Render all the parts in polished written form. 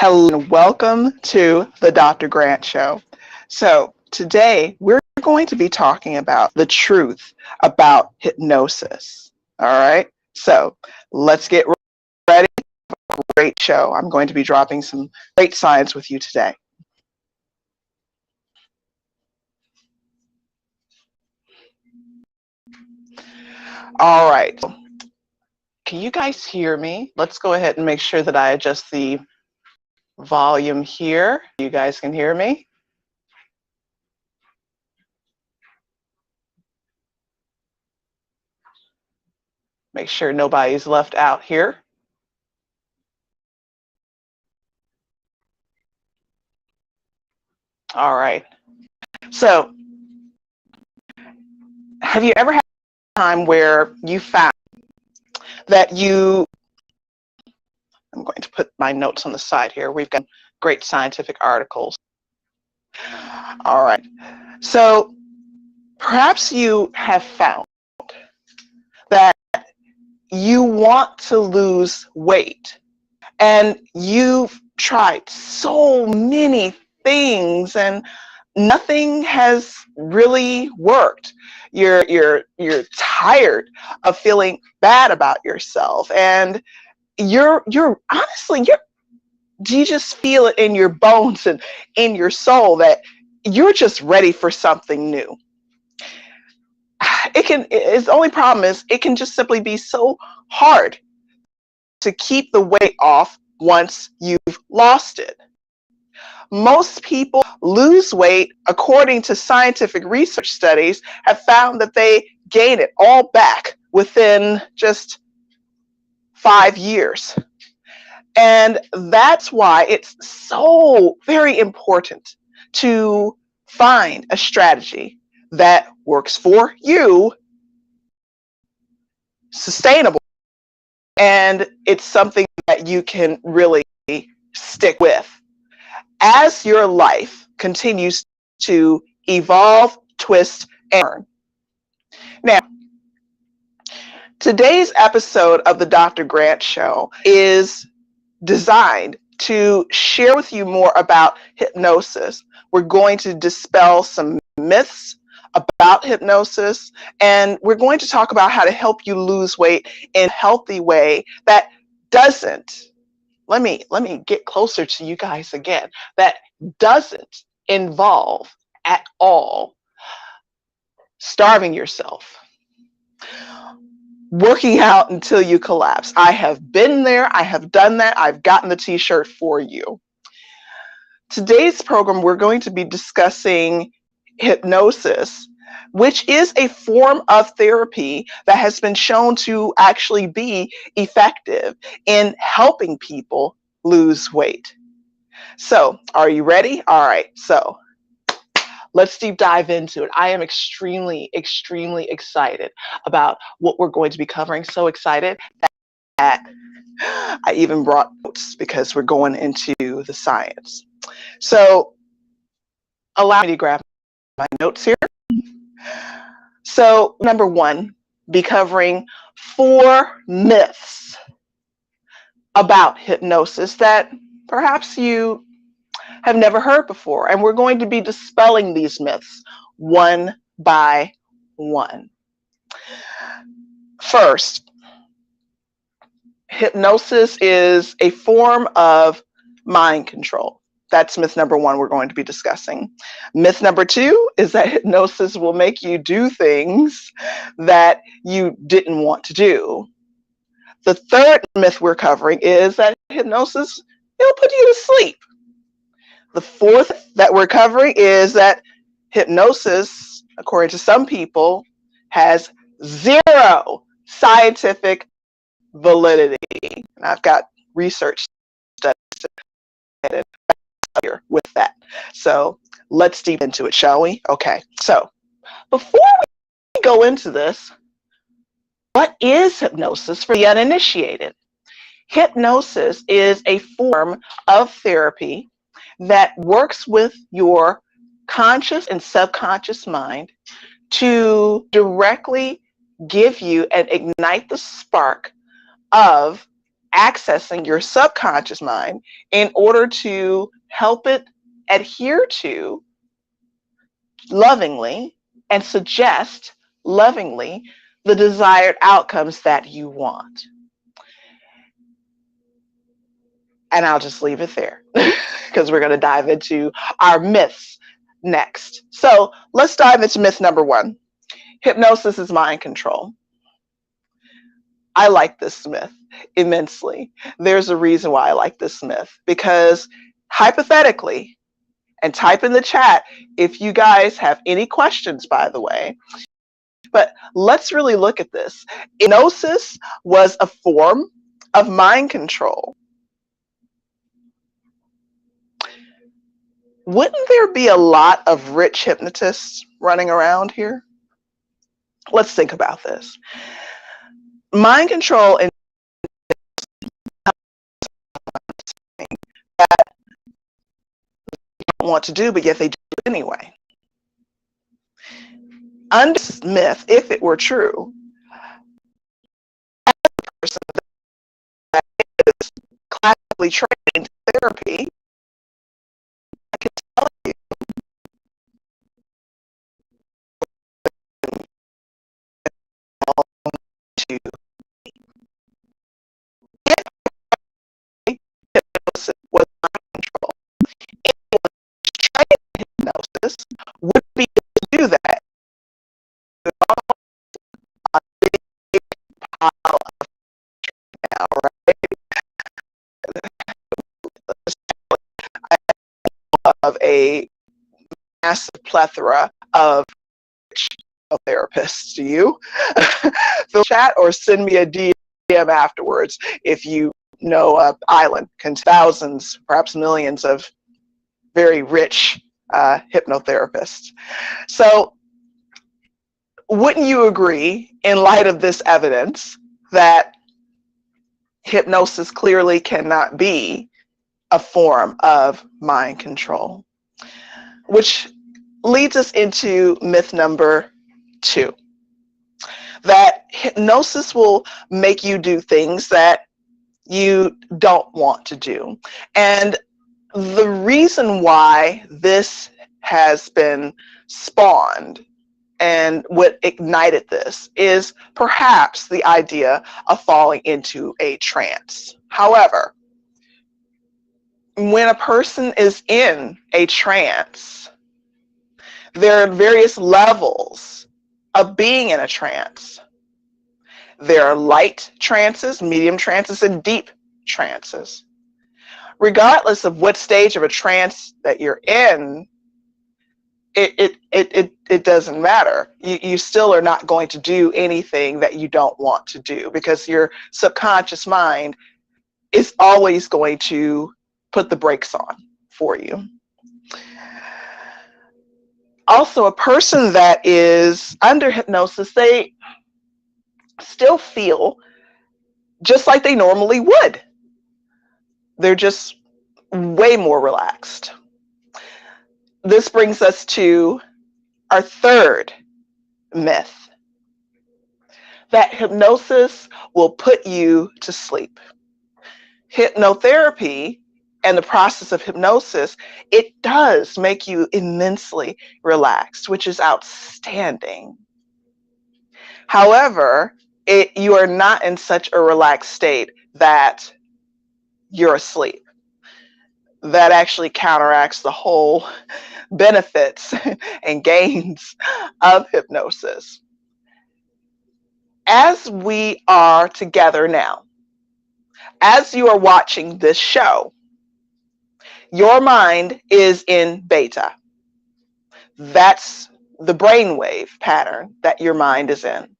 Hello and welcome to the Dr. Grant Show. So today we're going to be talking about the truth about hypnosis. All right. So let's get ready for a great show. I'm going to be dropping some great science with you today. All right. Can you guys hear me? Let's go ahead and make sure that I adjust the volume here. You guys can hear me? Make sure nobody's left out here. All right. So, have you ever had a time where you found that I'm going to put my notes on the side here. We've got great scientific articles. All right. So, perhaps you have found that you want to lose weight and you've tried so many things and nothing has really worked. You're tired of feeling bad about yourself, and you're honestly, do you just feel it in your bones and in your soul that you're just ready for something new? Its only problem is it can just simply be so hard to keep the weight off once you've lost it. Most people lose weight, according to scientific research studies, have found that they gain it all back within just 5 years. And that's why it's so very important to find a strategy that works for you, sustainable, and it's something that you can really stick with as your life continues to evolve, twist, and turn. Now, today's episode of the Dr. Grant Show is designed to share with you more about hypnosis. We're going to dispel some myths about hypnosis, and we're going to talk about how to help you lose weight in a healthy way that doesn't, let me get closer to you guys again, that doesn't involve at all starving yourself, working out until you collapse. I have been there, I have done that, I've gotten the t-shirt for you. Today's program, we're going to be discussing hypnosis, which is a form of therapy that has been shown to actually be effective in helping people lose weight. So, are you ready? All right, so let's deep dive into it. I am extremely, extremely excited about what we're going to be covering. So excited that I even brought notes because we're going into the science. So allow me to grab my notes here. So number one, be covering 4 myths about hypnosis that perhaps you have never heard before. And we're going to be dispelling these myths one by one. First, hypnosis is a form of mind control. That's myth number 1 we're going to be discussing. Myth number 2 is that hypnosis will make you do things that you didn't want to do. The third myth we're covering is that hypnosis, it'll put you to sleep. The fourth that we're covering is that hypnosis, according to some people, has 0 scientific validity. And I've got research studies here with that. So let's deep into it, shall we? Okay. So before we go into this, what is hypnosis for the uninitiated? Hypnosis is a form of therapy that works with your conscious and subconscious mind to directly give you and ignite the spark of accessing your subconscious mind in order to help it adhere to lovingly and suggest lovingly the desired outcomes that you want. And I'll just leave it there because we're going to dive into our myths next. So let's dive into myth number 1. Hypnosis is mind control. I like this myth immensely. There's a reason why I like this myth, because hypothetically, and type in the chat if you guys have any questions, by the way, but let's really look at this. Hypnosis was a form of mind control. Wouldn't there be a lot of rich hypnotists running around here? Let's think about this. Mind control and that they don't want to do, but yet they do it anyway. Under this myth, if it were true, as a person that is classically trained in therapy, I can tell you to if hypnosis was mind control, anyone who's trained in hypnosis would be able to do that. A big pile of now, right? Of a massive plethora of therapists. Do you? Fill chat or send me a DM afterwards if you know an island contains thousands, perhaps millions of very rich hypnotherapists. So wouldn't you agree, in light of this evidence, that hypnosis clearly cannot be a form of mind control? Which leads us into myth number 2, that hypnosis will make you do things that you don't want to do. And the reason why this has been spawned and what ignited this is perhaps the idea of falling into a trance. However, when a person is in a trance, there are various levels of being in a trance. There are light trances, medium trances, and deep trances. Regardless of what stage of a trance that you're in, it doesn't matter. You still are not going to do anything that you don't want to do, because your subconscious mind is always going to put the brakes on for you. Also, a person that is under hypnosis, they still feel just like they normally would. They're just way more relaxed. This brings us to our third myth, that hypnosis will put you to sleep. Hypnotherapy and the process of hypnosis, it does make you immensely relaxed, which is outstanding. However, you are not in such a relaxed state that you're asleep. That actually counteracts the whole benefits and gains of hypnosis. As we are together now, as you are watching this show, your mind is in beta. That's the brainwave pattern that your mind is in.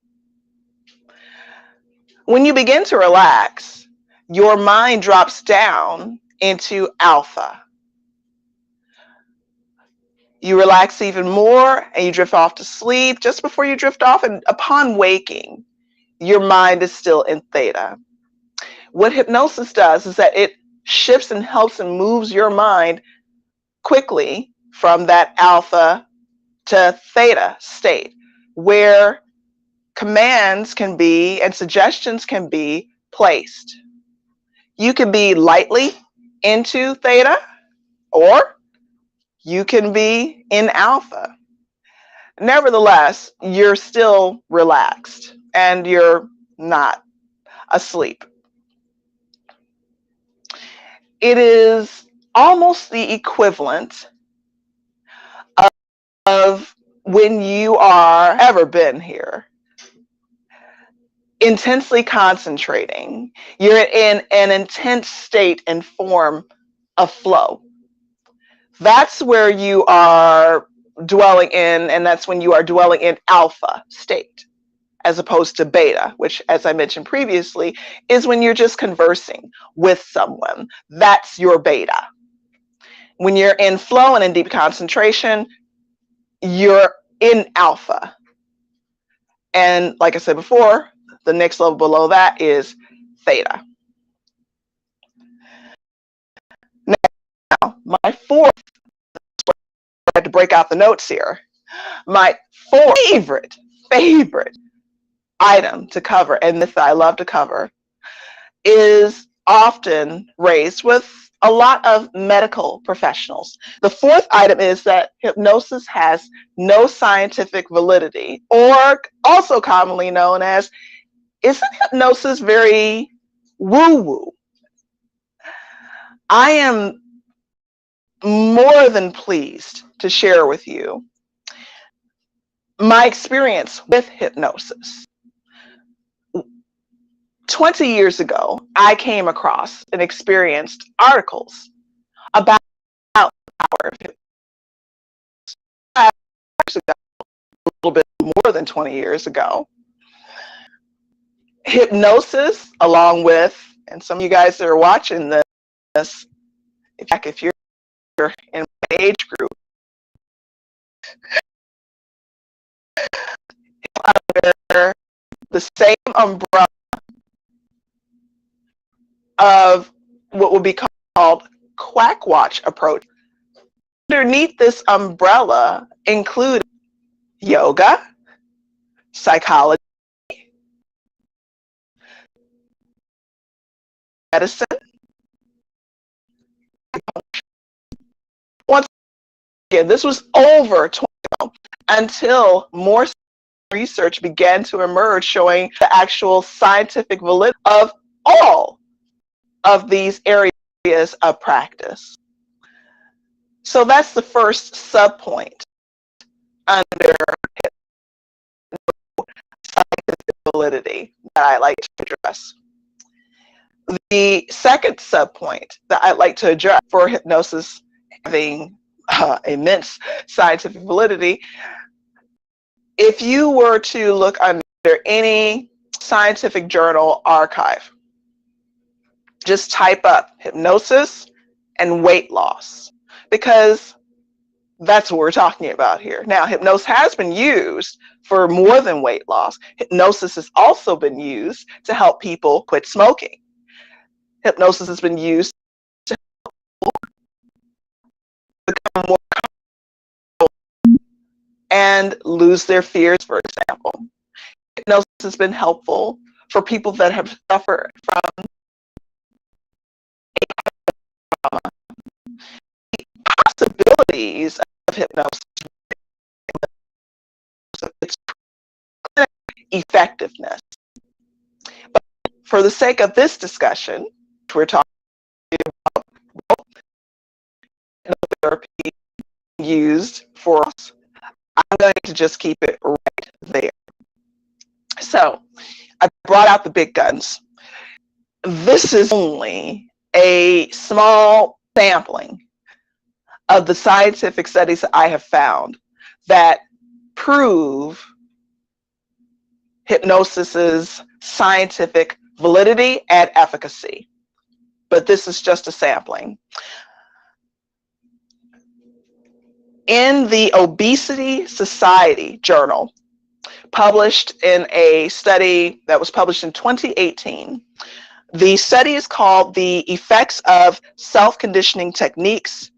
When you begin to relax, your mind drops down into alpha. You relax even more and you drift off to sleep. Just before you drift off, and upon waking, your mind is still in theta. What hypnosis does is that it shifts and helps and moves your mind quickly from that alpha to theta state, where commands can be and suggestions can be placed. You can be lightly into theta, or you can be in alpha. Nevertheless, you're still relaxed and you're not asleep. It is almost the equivalent of when you are ever been here, intensely concentrating. You're in an intense state and form of flow. That's where you are dwelling in, and that's when you are dwelling in alpha state, as opposed to beta, which, as I mentioned previously, is when you're just conversing with someone. That's your beta. When you're in flow and in deep concentration, you're in alpha. And like I said before, the next level below that is theta. Now, my fourth, I had to break out the notes here. My fourth favorite item to cover, and myth that I love to cover, is often raised with a lot of medical professionals. The fourth item is that hypnosis has no scientific validity, or also commonly known as, isn't hypnosis very woo-woo? I am more than pleased to share with you my experience with hypnosis. 20 years ago, I came across and experienced articles about the power of hypnosis. Actually, a little bit more than 20 years ago. Hypnosis, along with, and some of you guys that are watching this, if you're in my age group, under the same umbrella of what would be called quack watch approach. Underneath this umbrella include yoga, psychology, medicine. Once again, this was over 20 years ago, until more research began to emerge showing the actual scientific validity of all of these areas of practice. So that's the first subpoint under scientific validity that I like to address. The second subpoint that I'd like to address for hypnosis having immense scientific validity, if you were to look under any scientific journal archive, just type up hypnosis and weight loss, because that's what we're talking about here. Now, hypnosis has been used for more than weight loss. Hypnosis has also been used to help people quit smoking. Hypnosis has been used to help people become more comfortable and lose their fears, for example. Hypnosis has been helpful for people that have suffered from trauma. The possibilities of hypnosis, its effectiveness. But for the sake of this discussion, we're talking about hypnotherapy used for us. I'm going to just keep it right there. So I brought out the big guns. This is only a small sampling of the scientific studies that I have found that prove hypnosis's scientific validity and efficacy. But this is just a sampling. In the Obesity Society journal, published in a study that was published in 2018, the study is called The Effects of Self-Conditioning Techniques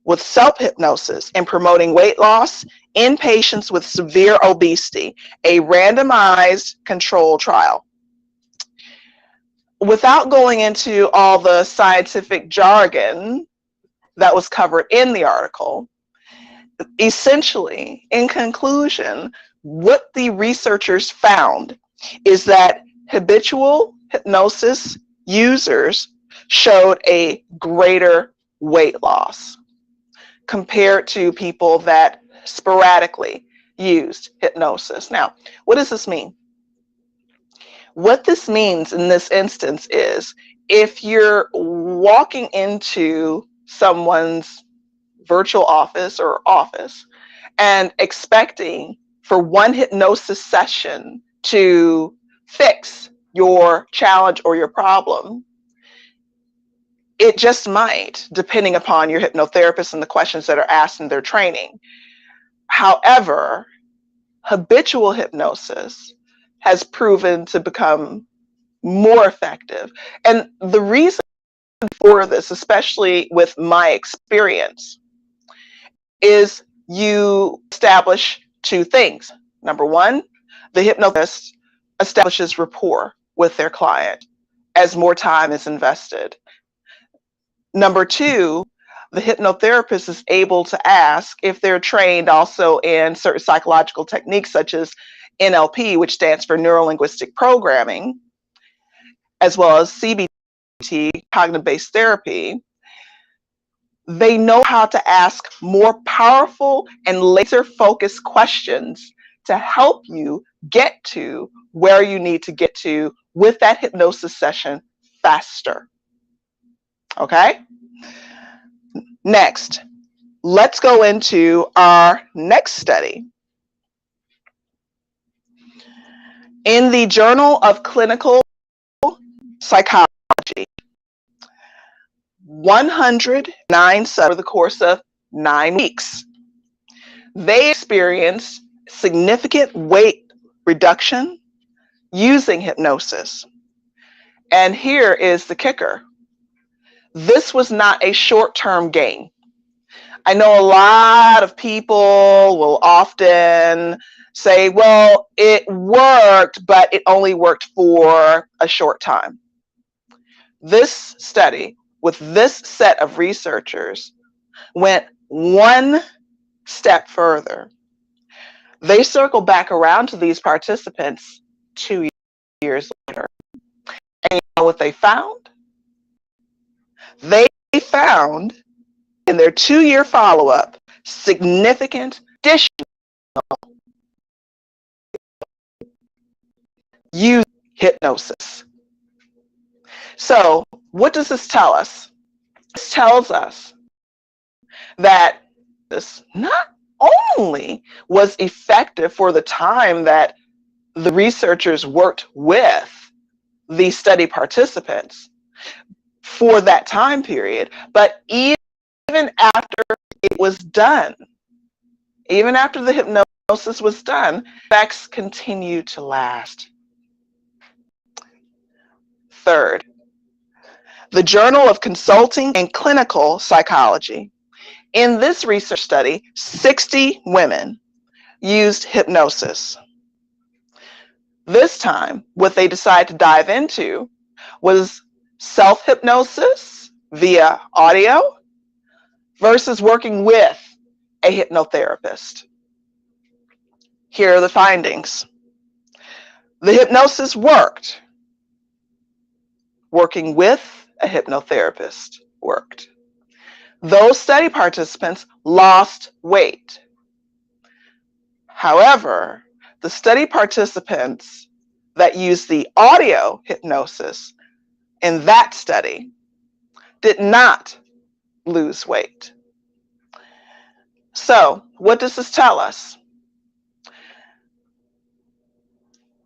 with Self-Hypnosis in Promoting Weight Loss in Patients with Severe Obesity, a randomized control trial. without going into all the scientific jargon that was covered in the article, essentially, in conclusion, what the researchers found is that habitual hypnosis users showed a greater weight loss compared to people that sporadically used hypnosis. Now, what does this mean? What this means in this instance is if you're walking into someone's virtual office or office and expecting for one hypnosis session to fix your challenge or your problem, it just might, depending upon your hypnotherapist and the questions that are asked in their training. However, habitual hypnosis has proven to become more effective. And the reason for this, especially with my experience, is you establish two things. Number one, the hypnotherapist establishes rapport with their client as more time is invested. Number two, the hypnotherapist is able to ask if they're trained also in certain psychological techniques such as NLP, which stands for neuro-linguistic programming, as well as CBT, cognitive-based therapy. They know how to ask more powerful and laser-focused questions to help you get to where you need to get to with that hypnosis session faster. Okay? Next, let's go into our next study. In the Journal of Clinical Psychology, 109 subjects over the course of 9 weeks, they experienced significant weight reduction using hypnosis. And here is the kicker. This was not a short-term gain. I know a lot of people will often say, well, it worked, but it only worked for a short time. This study with this set of researchers went one step further. They circled back around to these participants 2 years later. And you know what they found? They found in their 2-year follow-up significant additional use hypnosis. So what does this tell us? This tells us that this not only was effective for the time that the researchers worked with the study participants for that time period, but even after it was done, even after the hypnosis was done, effects continue to last. Third, the Journal of Consulting and Clinical Psychology. In this research study, 60 women used hypnosis. This time, what they decided to dive into was self-hypnosis via audio versus working with a hypnotherapist. Here are the findings. The hypnosis worked. Working with a hypnotherapist worked. Those study participants lost weight. However, the study participants that used the audio hypnosis in that study did not lose weight. So, what does this tell us?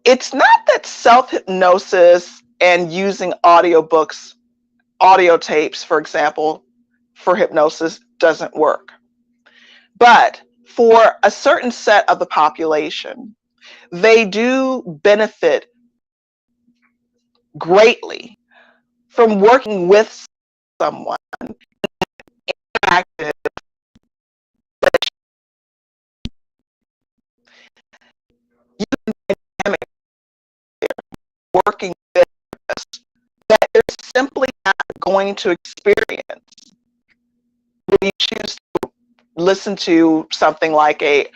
It's not that self-hypnosis and using audiobooks, audio tapes, for example, for hypnosis doesn't work. But for a certain set of the population, they do benefit greatly from working with someone active, working with us simply not going to experience when you choose to listen to something like a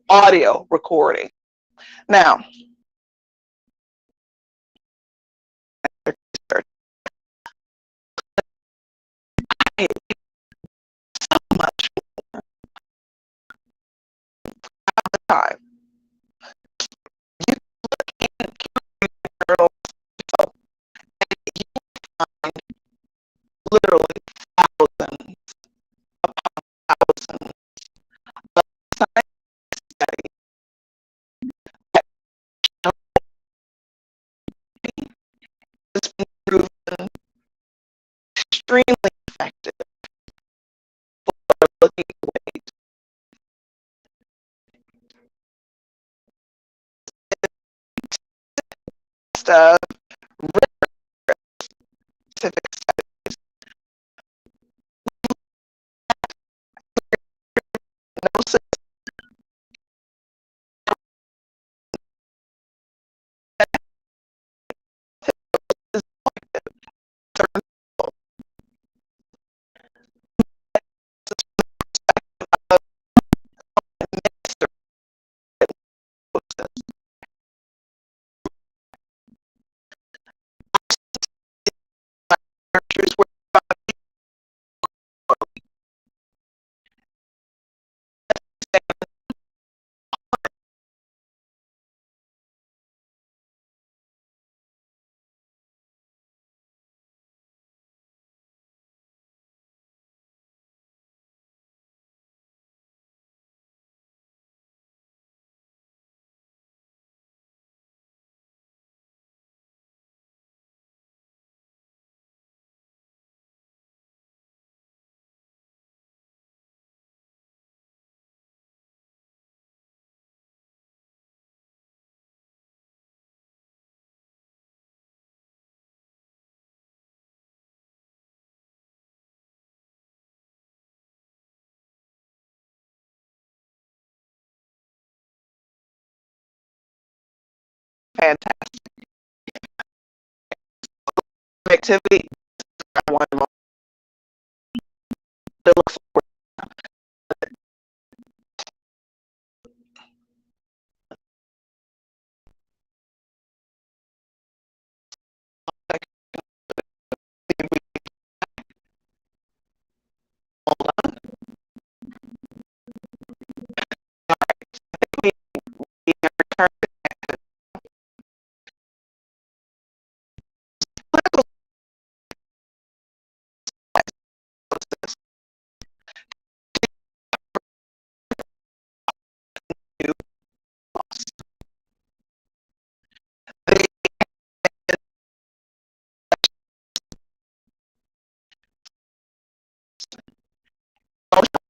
audio recording. Now, much time. You can journal literally thousands upon thousands of science studies that has been proven extremely effective for looking at weight. Stuff, scientific hypnosis is fantastic activity. One more to look forward to. We return clinical diagnosis to the emotional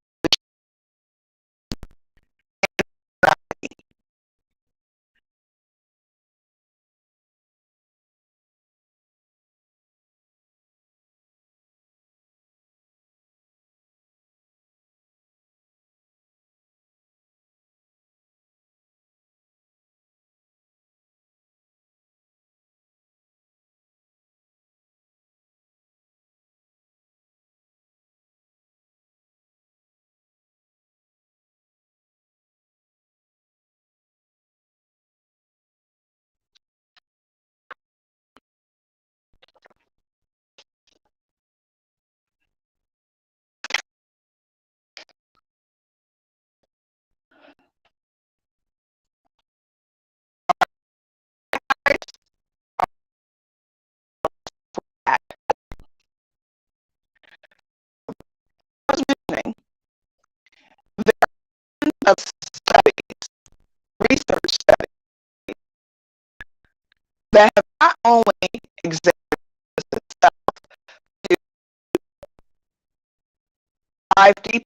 mentioning of studies, research studies that have not only examined itself to dive deep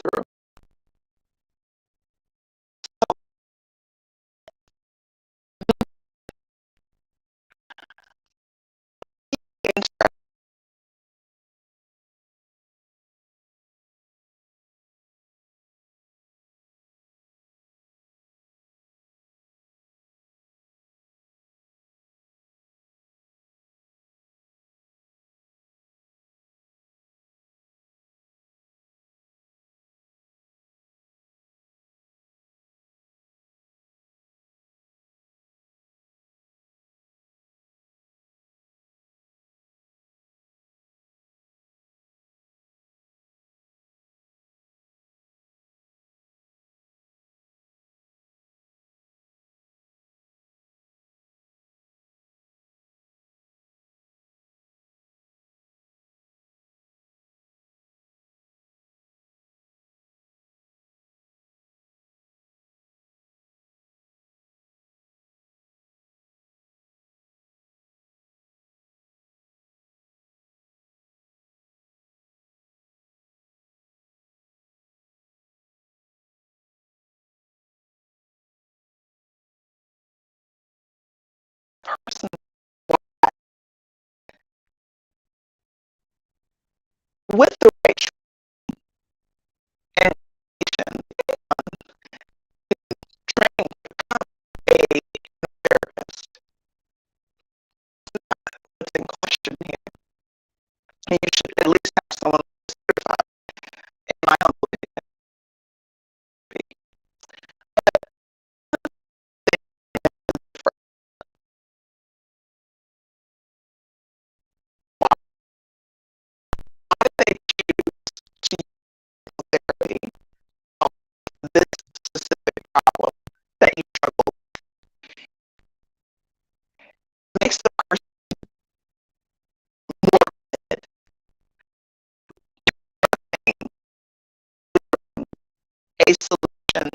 through. with the right and trained a therapist. What's in question here? And you should at least have someone certified, in my humble opinion. Why do they choose to use therapy on this specific problem that you struggle with? It makes the person more committed to a solution.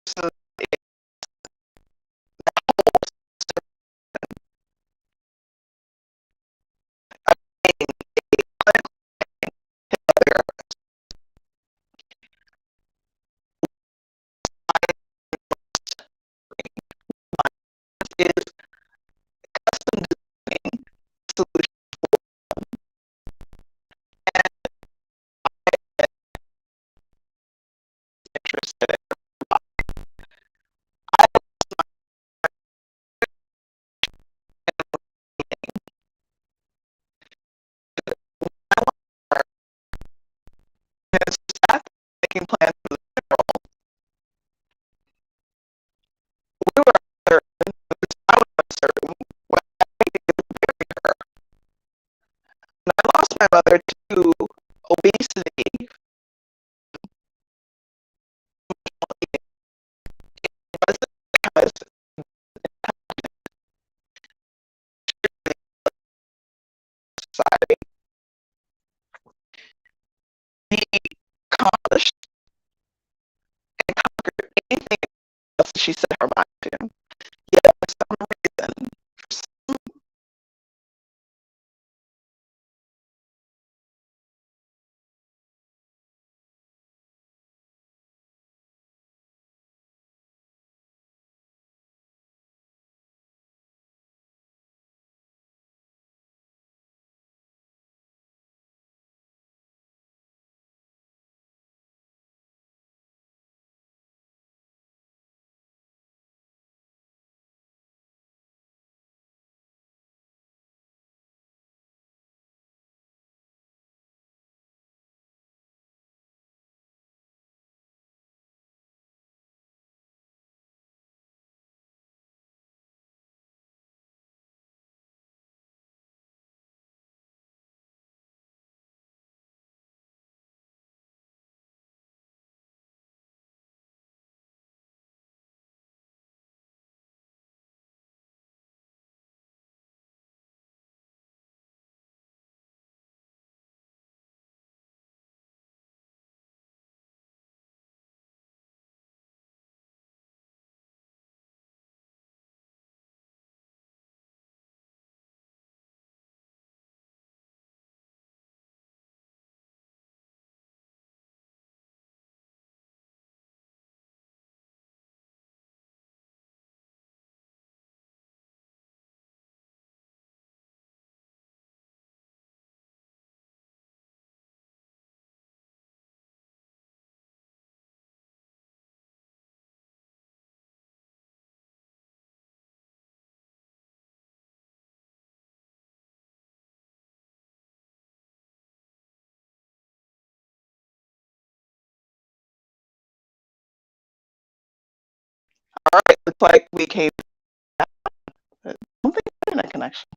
So is custom designing solution interested. I was staff making plans for the funeral. We were uncertain, I was uncertain when I married her. And I lost my mother to obesity. It wasn't because society. He accomplished and conquered anything else she set her mind to. Yet for some reason, all right, looks like we came back. I don't think internet connection.